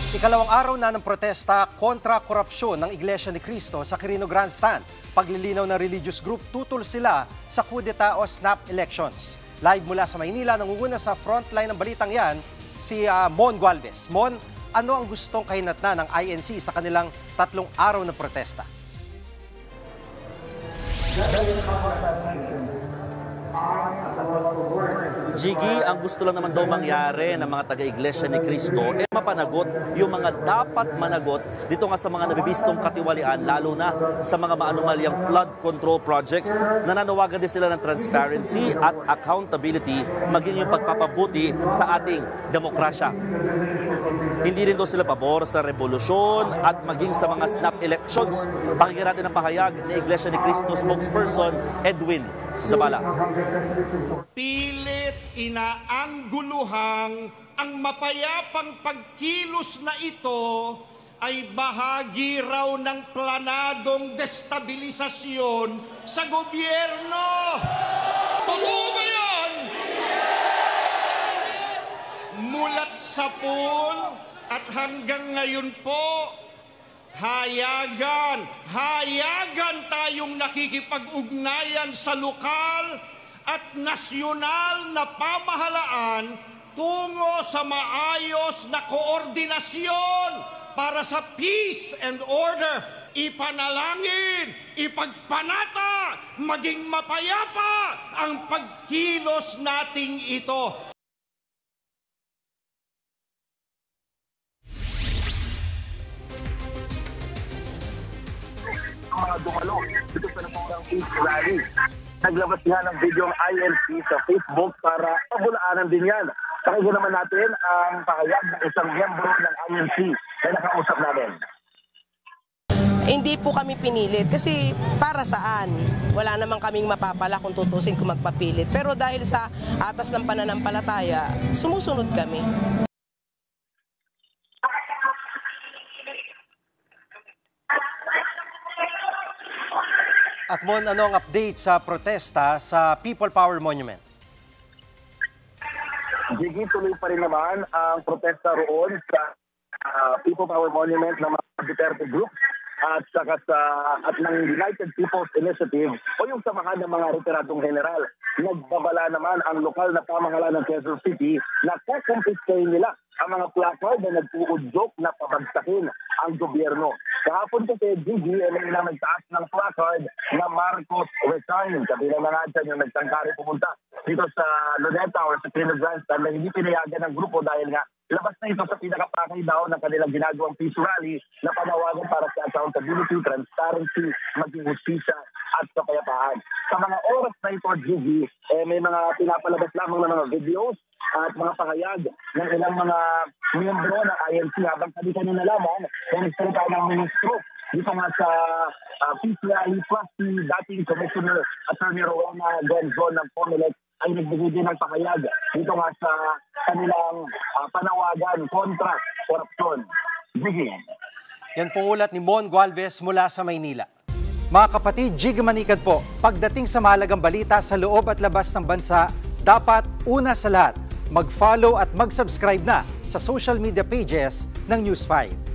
Ikalawang araw na ng protesta kontra korupsyon ng Iglesia ni Cristo sa Quirino Grandstand. Paglilinaw ng religious group, tutol sila sa kudeta o snap elections. Live mula sa Maynila, nangunguna sa frontline ng balitang yan, si Mon Gualvez. Mon, ano ang gustong kahinatnan ng INC sa kanilang 3 araw na protesta? Jiggy, ang gusto lang naman daw mangyari ng mga taga-Iglesia ni Cristo ay mapanagot yung mga dapat managot dito nga sa mga nabibistong katiwalian, lalo na sa mga maanumalyang flood control projects. Nananawagan din sila ng transparency at accountability, maging yung pagpapabuti sa ating demokrasya. Hindi rin daw sila pabor sa revolusyon at maging sa mga snap elections. Pakinggan natin ang pahayag ni Iglesia ni Cristo spokesperson Edwin Zabala. Pilit inaangguluhang ang mapayapang pagkilos na ito ay bahagi raw ng planadong destabilisasyon sa gobyerno. Totoo ba yan? Mulat sa pool at hanggang ngayon po, hayagan tayong nakikipag-ugnayan sa lokal at nasyonal na pamahalaan tungo sa maayos na koordinasyon para sa peace and order. Ipanalangin, ipagpanata, maging mapayapa ang pagkilos nating ito. Mga dumalo dito sa namurang peace rally. Naglabas nga ng video ang INC sa Facebook para pabulaanan din yan. Pakinggan naman natin ang pahayag ng isang miyembro ng INC na nakausap namin. Hindi po kami pinilit kasi para saan? Wala naman kaming mapapala kung tutusin kung magpapilit. Pero dahil sa atas ng pananampalataya, sumusunod kami. At Mon, ano ang update sa protesta sa People Power Monument? Jiggy, tuloy pa rin naman ang protesta roon sa People Power Monument ng mga Duterte Group at saka at ng United People's Initiative o yung samahan ng mga retiradong general. Nagbabala naman ang lokal na pamahalaan ng Quezon City na kukumpiskahin nila ang mga placard na nagpuudyok na pabagsakin ang gobyerno. Kahapon kasi, Gigi, may ilang nagtaas ng placard na Marcos resign. Kabilang na nga dyan yung nagtangkari pumunta dito sa Luneta or sa Quirino Grandstand na hindi pinayagan ng grupo dahil nga labas na ito sa pinakapakay daw ng kanilang ginagawang peace rally na panawagan para sa accountability, transparency, maging hustisya at kapayapaan. Sa mga oras na ito, Gigi, may mga pinapalabas lamang ng mga videos at mga pahayag ng ilang mga miyembro ng INC habang kanina nalaman na nagsalita ng ministro dito nga sa peace rally plus si dating Commissioner Attorney Rowena Gonzon ng COMELEC ay nagbigay din ng pahayag dito nga sa kanilang panawagan kontra korupsyon. Gigi. Yan pong ulat ni Mon Gualvez mula sa Maynila. Mga kapatid, Jig Manikad po, pagdating sa mahalagang balita sa loob at labas ng bansa, dapat una sa lahat, mag-follow at mag-subscribe na sa social media pages ng News 5.